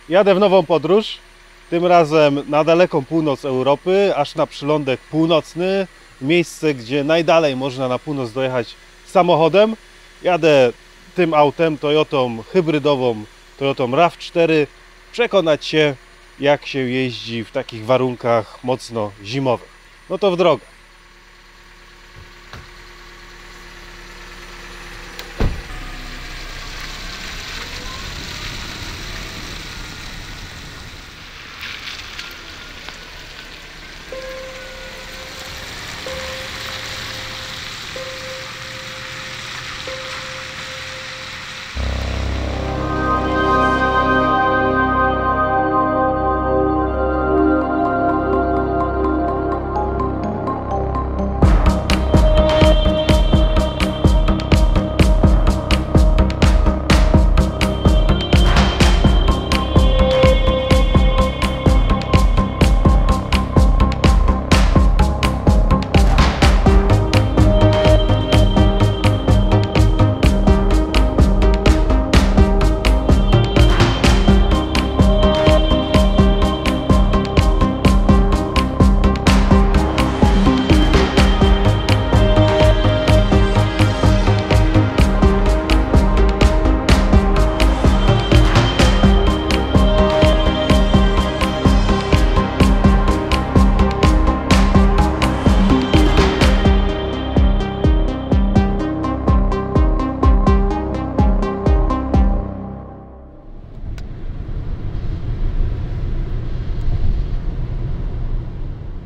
Jadę w nową podróż, tym razem na daleką północ Europy, aż na przylądek północny, miejsce, gdzie najdalej można na północ dojechać samochodem. Jadę tym autem, Toyotą hybrydową, Toyotą RAV4, przekonać się, jak się jeździ w takich warunkach mocno zimowych. No to w drogę.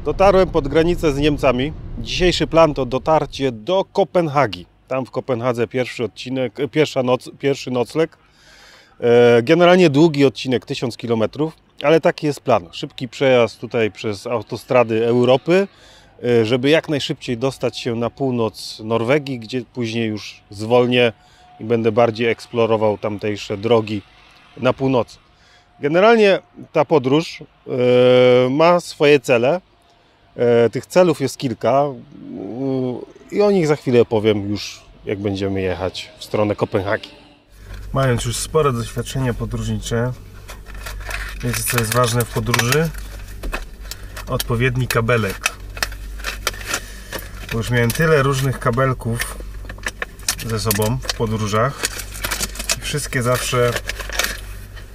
Dotarłem pod granicę z Niemcami. Dzisiejszy plan to dotarcie do Kopenhagi. Tam w Kopenhadze pierwszy nocleg. Generalnie długi odcinek, 1000 km, ale taki jest plan. Szybki przejazd tutaj przez autostrady Europy, żeby jak najszybciej dostać się na północ Norwegii, gdzie później już zwolnię i będę bardziej eksplorował tamtejsze drogi na północy. Generalnie ta podróż ma swoje cele. Tych celów jest kilka i o nich za chwilę opowiem już, jak będziemy jechać w stronę Kopenhagi. Mając już spore doświadczenie podróżnicze, wiecie, co jest ważne w podróży? Odpowiedni kabelek. Bo już miałem tyle różnych kabelków ze sobą w podróżach i wszystkie zawsze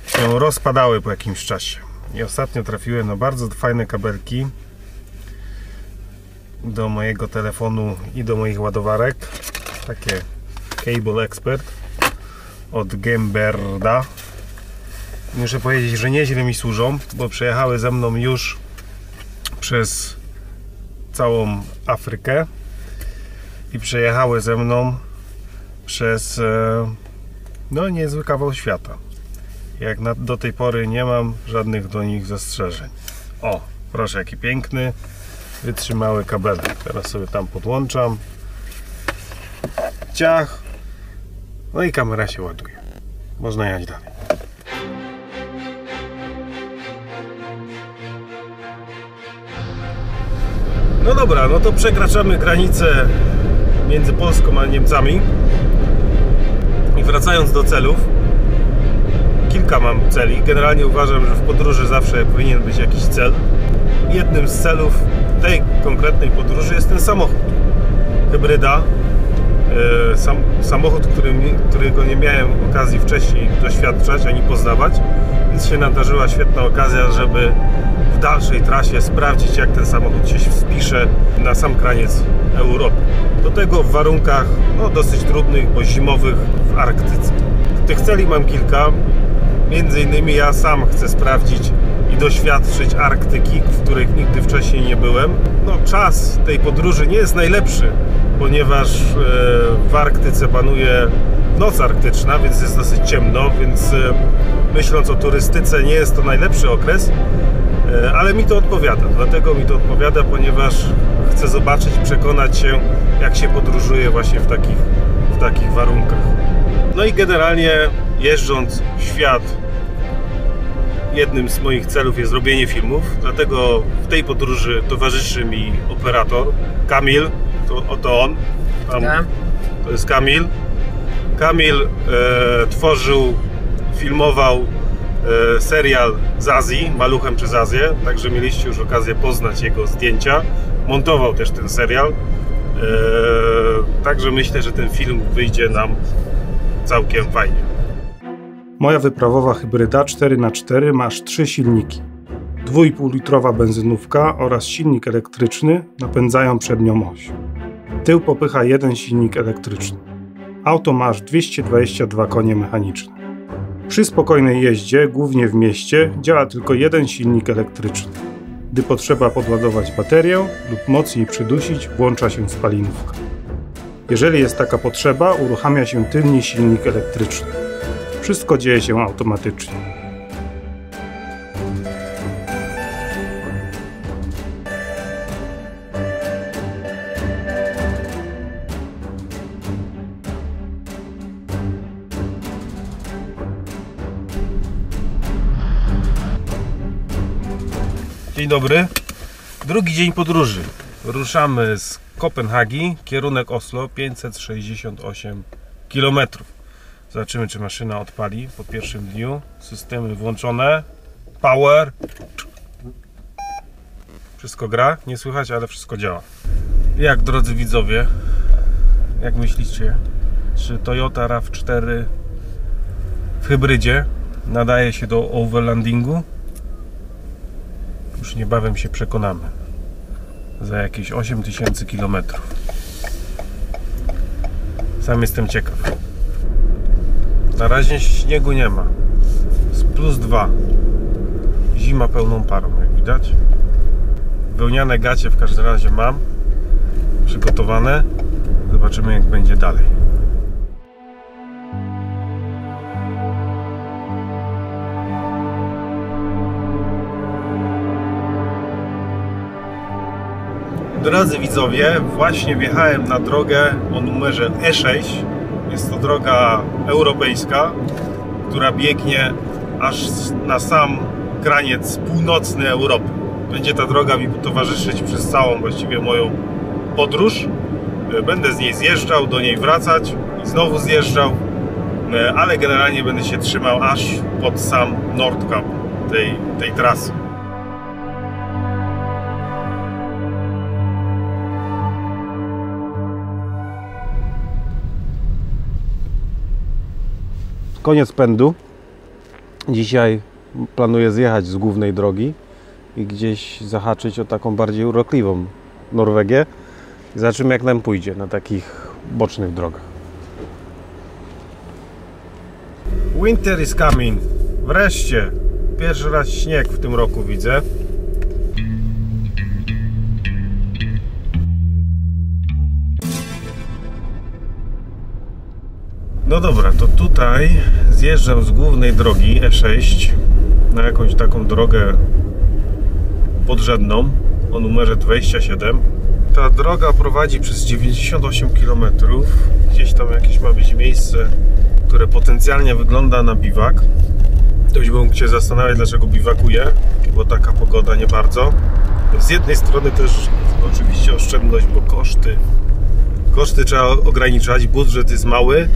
się rozpadały po jakimś czasie. I ostatnio trafiłem na bardzo fajne kabelki do mojego telefonu i do moich ładowarek. Takie Cable Expert od Gemberda. Muszę powiedzieć, że nieźle mi służą, bo przejechały ze mną już przez całą Afrykę i przejechały ze mną przez no niezły kawał świata. Jak do tej pory nie mam żadnych do nich zastrzeżeń. O, proszę, jaki piękny, wytrzymały kabelek. Teraz sobie tam podłączam. Ciach. No i kamera się ładuje. Można jechać dalej. No dobra, no to przekraczamy granicę między Polską a Niemcami. I wracając do celów. Kilka mam celi. Generalnie uważam, że w podróży zawsze powinien być jakiś cel. Jednym z celów tej konkretnej podróży jest ten samochód. Hybryda. Samochód, którego nie miałem okazji wcześniej doświadczać ani poznawać, więc się nadarzyła świetna okazja, żeby w dalszej trasie sprawdzić, jak ten samochód się wpisze na sam kraniec Europy. Do tego w warunkach no, dosyć trudnych, bo zimowych w Arktyce. Tych celi mam kilka. Między innymi ja sam chcę sprawdzić i doświadczyć Arktyki, w których nigdy wcześniej nie byłem. No, czas tej podróży nie jest najlepszy, ponieważ w Arktyce panuje noc arktyczna, więc jest dosyć ciemno, więc myśląc o turystyce nie jest to najlepszy okres, ale mi to odpowiada. Dlatego mi to odpowiada, ponieważ chcę zobaczyć i przekonać się, jak się podróżuje właśnie w takich warunkach. No i generalnie jeżdżąc w świat, jednym z moich celów jest robienie filmów, dlatego w tej podróży towarzyszy mi operator Kamil, oto on, to jest Kamil. Kamil filmował serial z Azji, Maluchem przez Azję, także mieliście już okazję poznać jego zdjęcia. Montował też ten serial, także myślę, że ten film wyjdzie nam całkiem fajnie. Moja wyprawowa hybryda 4x4 ma aż 3 silniki. 2,5-litrowa benzynówka oraz silnik elektryczny napędzają przednią oś. Tył popycha jeden silnik elektryczny. Auto ma aż 222 konie mechaniczne. Przy spokojnej jeździe, głównie w mieście, działa tylko jeden silnik elektryczny. Gdy potrzeba podładować baterię lub mocniej przydusić, włącza się spalinówka. Jeżeli jest taka potrzeba, uruchamia się tylny silnik elektryczny. Wszystko dzieje się automatycznie. Dzień dobry. Drugi dzień podróży. Ruszamy z Kopenhagi, kierunek Oslo, 568 km. Zobaczymy, czy maszyna odpali po pierwszym dniu. Systemy włączone. Power. Wszystko gra. Nie słychać, ale wszystko działa. Jak, drodzy widzowie, jak myślicie, czy Toyota RAV4 w hybrydzie nadaje się do overlandingu? Już niebawem się przekonamy. Za jakieś 8000 km. Sam jestem ciekaw. Na razie śniegu nie ma. Jest +2. Zima pełną parą, jak widać. Wełniane gacie w każdym razie mam przygotowane. Zobaczymy, jak będzie dalej. Drodzy widzowie, właśnie wjechałem na drogę o numerze E6. Jest to droga europejska, która biegnie aż na sam kraniec północny Europy. Będzie ta droga mi towarzyszyć przez całą właściwie moją podróż. Będę z niej zjeżdżał, do niej wracać i znowu zjeżdżał, ale generalnie będę się trzymał aż pod sam Nordkap tej trasy. Koniec pędu. Dzisiaj planuję zjechać z głównej drogi i gdzieś zahaczyć o taką bardziej urokliwą Norwegię. I zobaczymy, jak nam pójdzie na takich bocznych drogach. Winter is coming. Wreszcie. Pierwszy raz śnieg w tym roku widzę. No dobra, to tutaj zjeżdżam z głównej drogi E6 na jakąś taką drogę podrzędną o numerze 27. Ta droga prowadzi przez 98 km. Gdzieś tam jakieś ma być miejsce, które potencjalnie wygląda na biwak. Ktoś mógł się zastanawiać, dlaczego biwakuję, bo taka pogoda nie bardzo. Z jednej strony też oczywiście oszczędność, bo koszty trzeba ograniczać, budżet jest mały,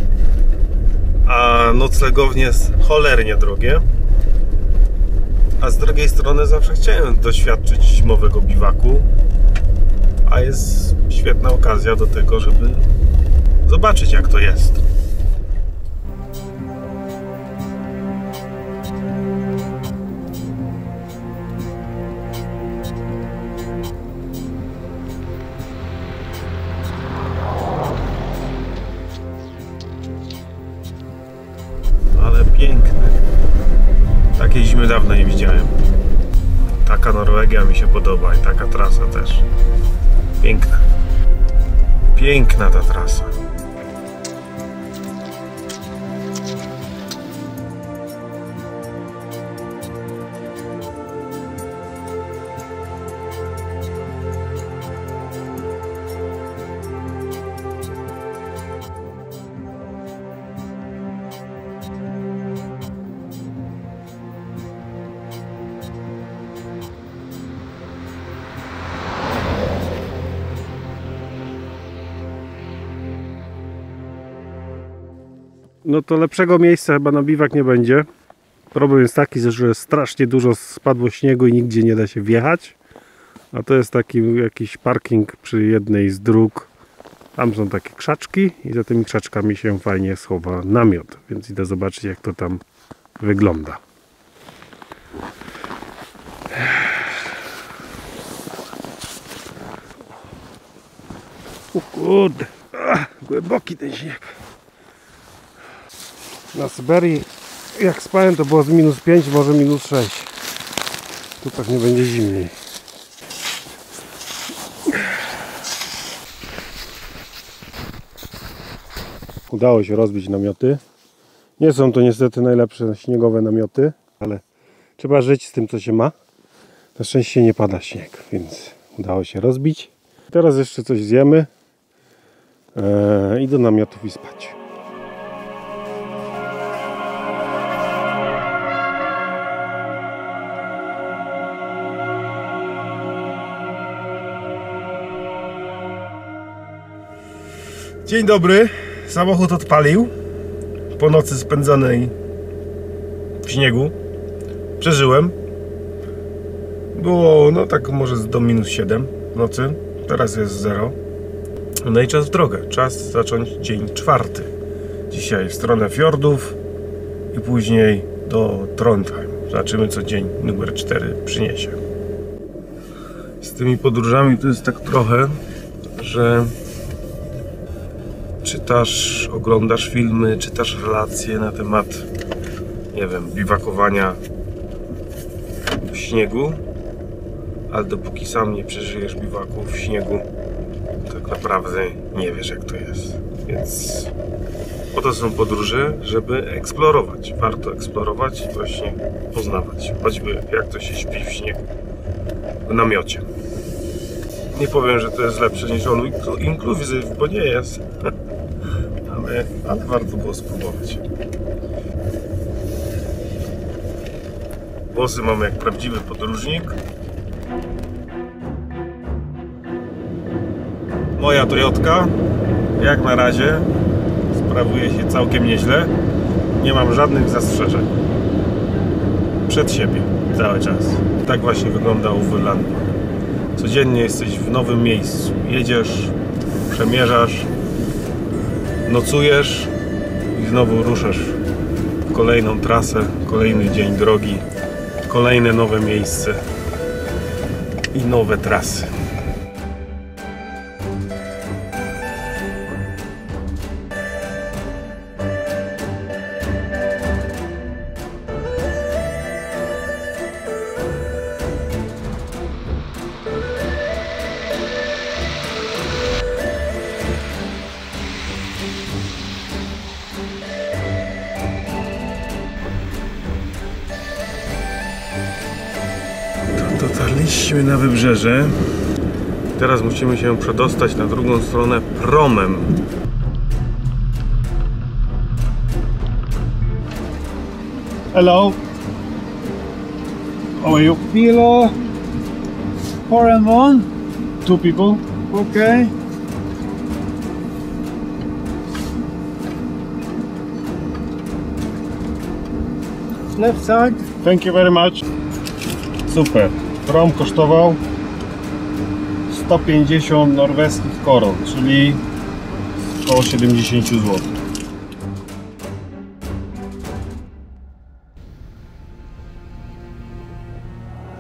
a noclegownie jest cholernie drogie. A z drugiej strony zawsze chciałem doświadczyć zimowego biwaku, a jest świetna okazja do tego, żeby zobaczyć, jak to jest. Ale piękne. Takiej zimy dawno nie widziałem. Taka Norwegia mi się podoba i taka trasa też. Piękna. Piękna ta trasa. No to lepszego miejsca chyba na biwak nie będzie. Problem jest taki, że strasznie dużo spadło śniegu i nigdzie nie da się wjechać. A to jest taki jakiś parking przy jednej z dróg. Tam są takie krzaczki i za tymi krzaczkami się fajnie schowa namiot. Więc idę zobaczyć, jak to tam wygląda. O kurde, głęboki ten śnieg. Na Syberii, jak spałem, to było z -5, może -6. Tu pewnie będzie zimniej. Udało się rozbić namioty. Nie są to niestety najlepsze śniegowe namioty, ale trzeba żyć z tym, co się ma. Na szczęście nie pada śnieg, więc udało się rozbić. Teraz jeszcze coś zjemy i do namiotów i spać. Dzień dobry. Samochód odpalił po nocy spędzonej w śniegu. Przeżyłem. Było no tak może do -7 w nocy. Teraz jest 0. No i czas w drogę. Czas zacząć dzień 4. Dzisiaj w stronę fiordów i później do Trondheim. Zobaczymy, co dzień numer 4 przyniesie. Z tymi podróżami to jest tak trochę, że czytasz, oglądasz filmy, czytasz relacje na temat, nie wiem, biwakowania w śniegu, ale dopóki sam nie przeżyjesz biwaku w śniegu, tak naprawdę nie wiesz, jak to jest. Więc po to są podróże, żeby eksplorować. Warto eksplorować i właśnie poznawać. Choćby jak to się śpi w śniegu, w namiocie. Nie powiem, że to jest lepsze niż all inclusive, bo nie jest. Ale warto było spróbować. Włosy mam jak prawdziwy podróżnik. Moja Toyotka jak na razie sprawuje się całkiem nieźle. Nie mam żadnych zastrzeżeń. Przed siebie cały czas. Tak właśnie wygląda Overland. Codziennie jesteś w nowym miejscu. Jedziesz, przemierzasz, nocujesz i znowu ruszasz w kolejną trasę, kolejny dzień drogi, kolejne nowe miejsce i nowe trasy. Dotarliśmy na wybrzeże. Teraz musimy się przedostać na drugą stronę promem. Hello. How are you? Below 4 and 1. 2 people. Okay. Left side. Thank you very much. Super. Prom kosztował 150 norweskich koron, czyli około 70 zł.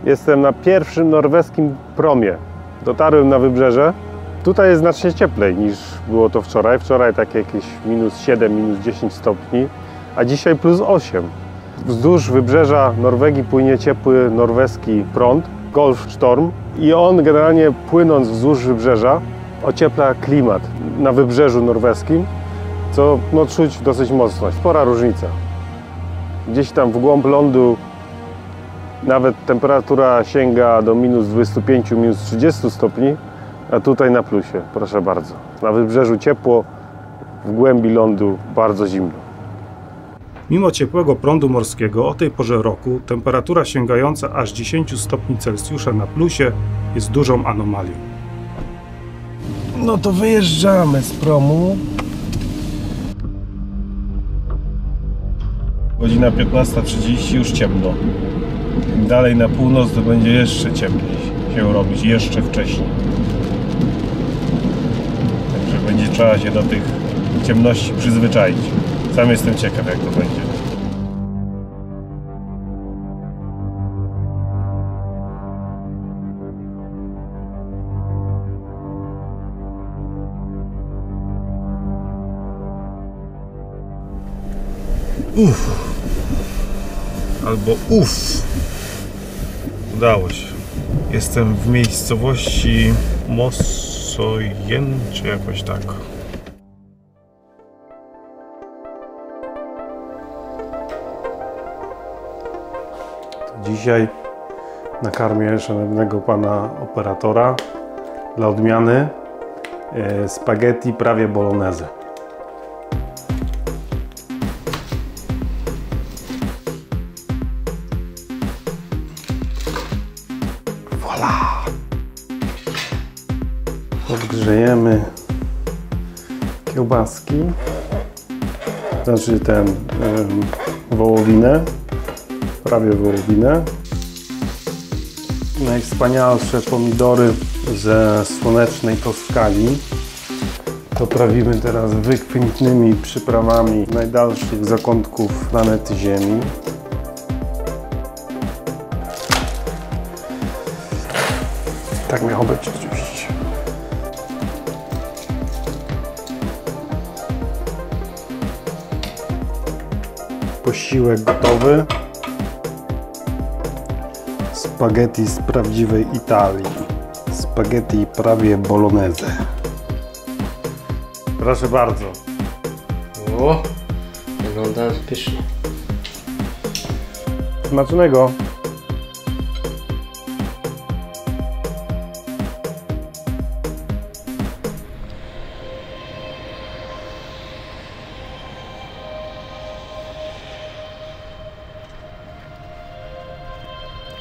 Jestem na pierwszym norweskim promie. Dotarłem na wybrzeże. Tutaj jest znacznie cieplej niż było to wczoraj. Wczoraj takie jakieś -7, -10 stopni, a dzisiaj +8. Wzdłuż wybrzeża Norwegii płynie ciepły norweski prąd, Gulf Storm, i on generalnie płynąc wzdłuż wybrzeża ociepla klimat na wybrzeżu norweskim, co no, czuć dosyć mocno. Spora różnica. Gdzieś tam w głąb lądu nawet temperatura sięga do -25, -30 stopni, a tutaj na plusie, proszę bardzo. Na wybrzeżu ciepło, w głębi lądu bardzo zimno. Mimo ciepłego prądu morskiego o tej porze roku temperatura sięgająca aż 10 stopni Celsjusza na plusie jest dużą anomalią. No to wyjeżdżamy z promu. Godzina 15:30, już ciemno. Im dalej na północ to będzie jeszcze ciemniej się robić, jeszcze wcześniej. Także będzie trzeba się do tych ciemności przyzwyczaić. Sam jestem ciekaw, jak to będzie. Albo udało się. Jestem w miejscowości Mosoyen, czy jakoś tak. Dzisiaj nakarmię szanownego pana operatora dla odmiany spaghetti prawie bolognese. Odgrzejemy kiełbaski, znaczy wołowinę, prawie wołowinę. Najwspanialsze pomidory ze słonecznej Toskanii doprawimy teraz wykwintnymi przyprawami z najdalszych zakątków planety Ziemi. Tak miało być oczywiście. Posiłek gotowy. Spaghetti z prawdziwej Italii. Spaghetti prawie bolognese. Proszę bardzo. O, wygląda pysznie. Smacznego.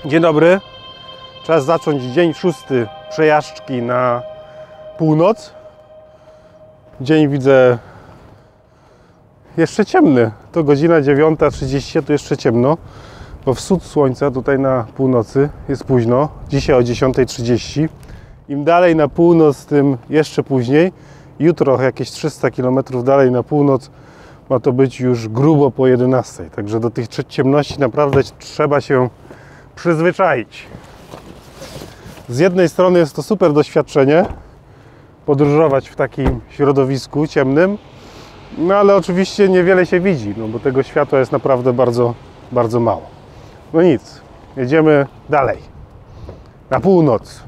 Dzień dobry. Czas zacząć dzień 6 przejażdżki na północ. Dzień widzę jeszcze ciemny. To godzina 9:30, to jeszcze ciemno, bo wschód słońca tutaj na północy jest późno. Dzisiaj o 10:30. Im dalej na północ, tym jeszcze później. Jutro jakieś 300 km dalej na północ ma to być już grubo po 11:00. Także do tych ciemności naprawdę trzeba się przyzwyczaić. Z jednej strony jest to super doświadczenie, podróżować w takim środowisku ciemnym, no ale oczywiście niewiele się widzi, no bo tego światła jest naprawdę bardzo, bardzo mało. No nic, jedziemy dalej, na północ.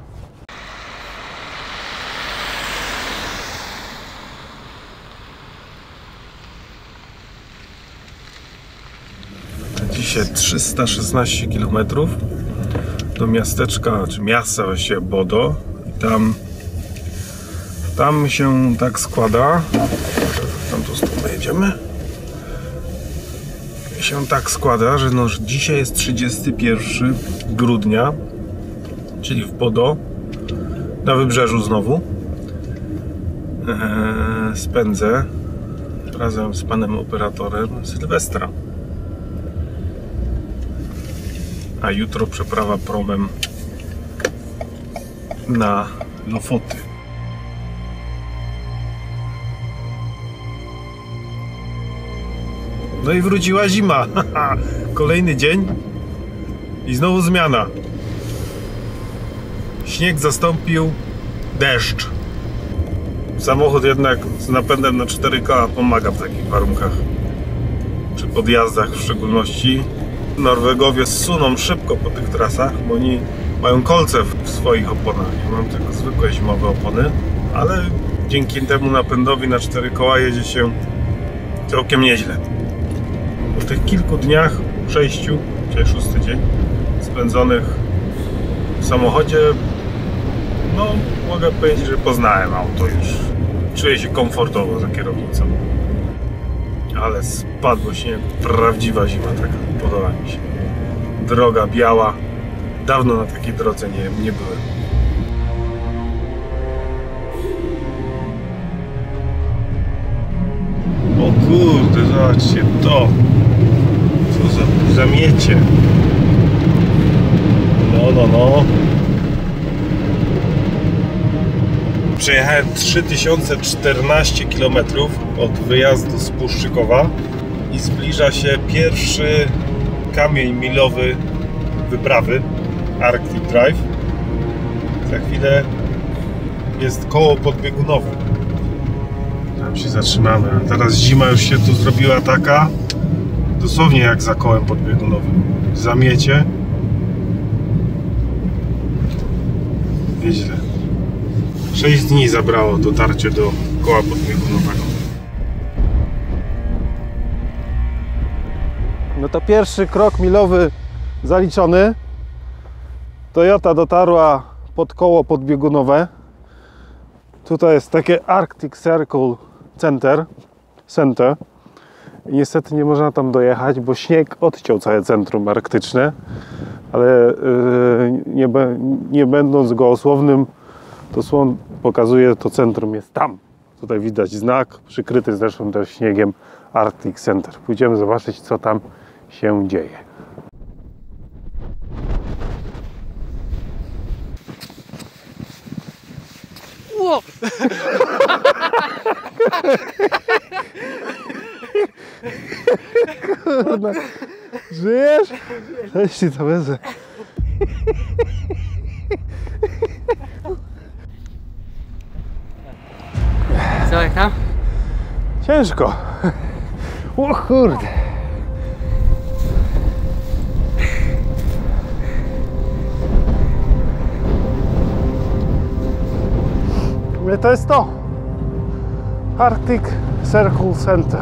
Dzisiaj 316 km do miasteczka, czy miasta właściwie Bodo. I tam się tak składa, tam tu stąd jedziemy, się tak składa, że no, dzisiaj jest 31 grudnia, czyli w Bodo, na wybrzeżu znowu. Spędzę razem z panem operatorem Sylwestra. A jutro przeprawa promem na Lofoty. No i wróciła zima. Kolejny dzień i znowu zmiana. Śnieg zastąpił deszcz. Samochód jednak z napędem na 4 koła pomaga w takich warunkach. Przy podjazdach w szczególności. Norwegowie zsuną szybko po tych trasach, bo oni mają kolce w swoich oponach. Ja mam tylko zwykłe zimowe opony, ale dzięki temu napędowi na 4 koła jedzie się całkiem nieźle. Po tych kilku dniach, 6, dzisiaj 6 dzień, spędzonych w samochodzie, no mogę powiedzieć, że poznałem auto już. Czuję się komfortowo za kierownicą. Ale spadło śniegu, prawdziwa zima taka, podoba mi się. Droga biała, dawno na takiej drodze nie byłem. O kurde, zobaczcie to! Co za zamiecie. No. Przejechałem 3014 km od wyjazdu z Puszczykowa i zbliża się pierwszy kamień milowy wyprawy Arctic Drive. Za chwilę jest koło podbiegunowe. Tam się zatrzymamy. A teraz zima już się tu zrobiła taka, dosłownie jak za kołem podbiegunowym. Zamiecie. Nieźle. 6 dni zabrało dotarcie do koła podbiegunowego. No to pierwszy krok milowy zaliczony. Toyota dotarła pod koło podbiegunowe. Tutaj jest takie Arctic Circle Center. I niestety nie można tam dojechać, bo śnieg odciął całe centrum arktyczne. Ale nie będąc gołosłownym, to słon pokazuje, to centrum jest tam. Tutaj widać znak, przykryty zresztą też śniegiem, Arctic Center. Pójdziemy zobaczyć, co tam się dzieje. Ło! Kurna, żyjesz? Weź ci to wezmę. Co, jak tam? Ciężko. O kurde. To jest to. Arctic Circle Center.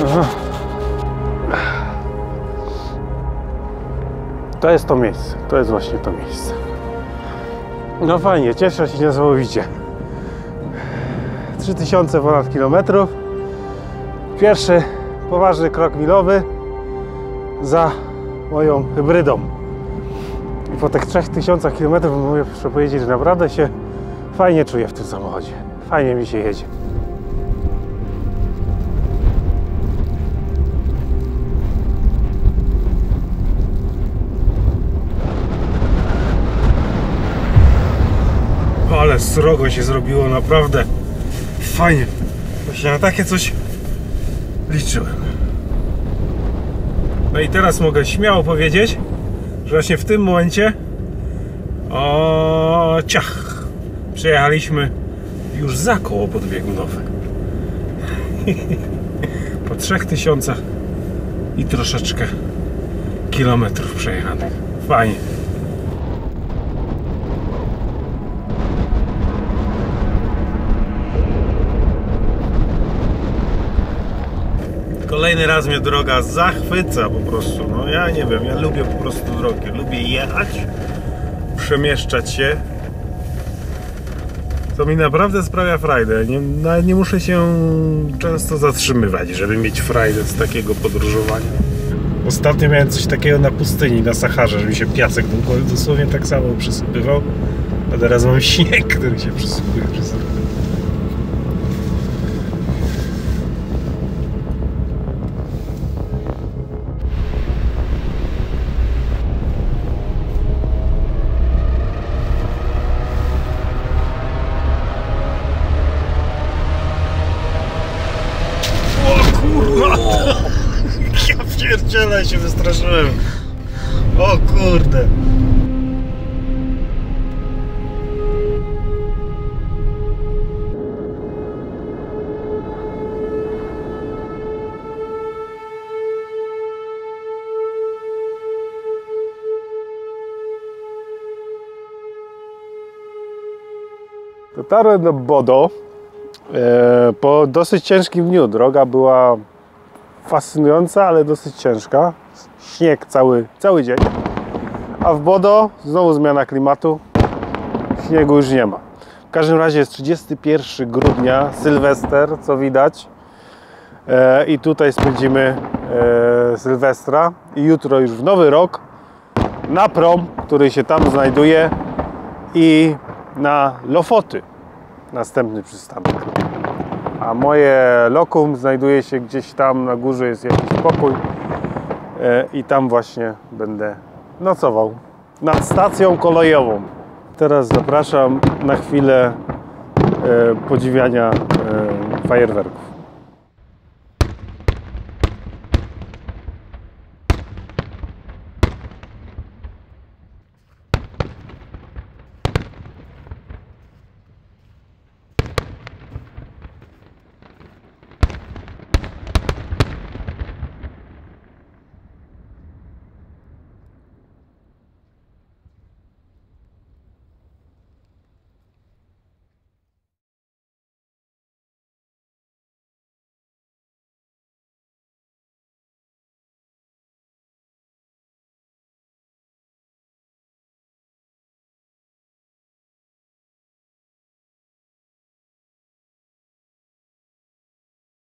Aha. To jest to miejsce. To jest właśnie to miejsce. No fajnie, cieszę się niesamowicie. 3000 ponad kilometrów. Pierwszy poważny krok milowy za moją hybrydą. I po tych 3000 km muszę powiedzieć, że naprawdę się fajnie czuję w tym samochodzie. Fajnie mi się jedzie. Ale srogo się zrobiło, naprawdę fajnie. Właśnie na takie coś liczyłem. No i teraz mogę śmiało powiedzieć, że właśnie w tym momencie przejechaliśmy już za koło podbiegunowe. Po 3000 i troszeczkę kilometrów przejechanych. Fajnie. Kolejny raz mnie droga zachwyca po prostu. No ja nie wiem, ja lubię po prostu drogę. Lubię jechać, przemieszczać się. To mi naprawdę sprawia frajdę. Nawet nie muszę się często zatrzymywać, żeby mieć frajdę z takiego podróżowania. Ostatnio miałem coś takiego na pustyni, na Saharze, że mi się piasek dosłownie tak samo przysypywał. A teraz mam śnieg, który się przysypuje. Ja pierdzielę, się wystraszyłem. O kurde. Dotarłem do Bodo po dosyć ciężkim dniu. Droga była fascynująca, ale dosyć ciężka. Śnieg cały dzień. A w Bodo znowu zmiana klimatu. Śniegu już nie ma. W każdym razie jest 31 grudnia, Sylwester, co widać. I tutaj spędzimy Sylwestra. I jutro już w nowy rok na prom, który się tam znajduje. I na Lofoty, następny przystanek. A moje lokum znajduje się gdzieś tam na górze, jest jakiś pokój i tam właśnie będę nocował nad stacją kolejową. Teraz zapraszam na chwilę podziwiania fajerwerków.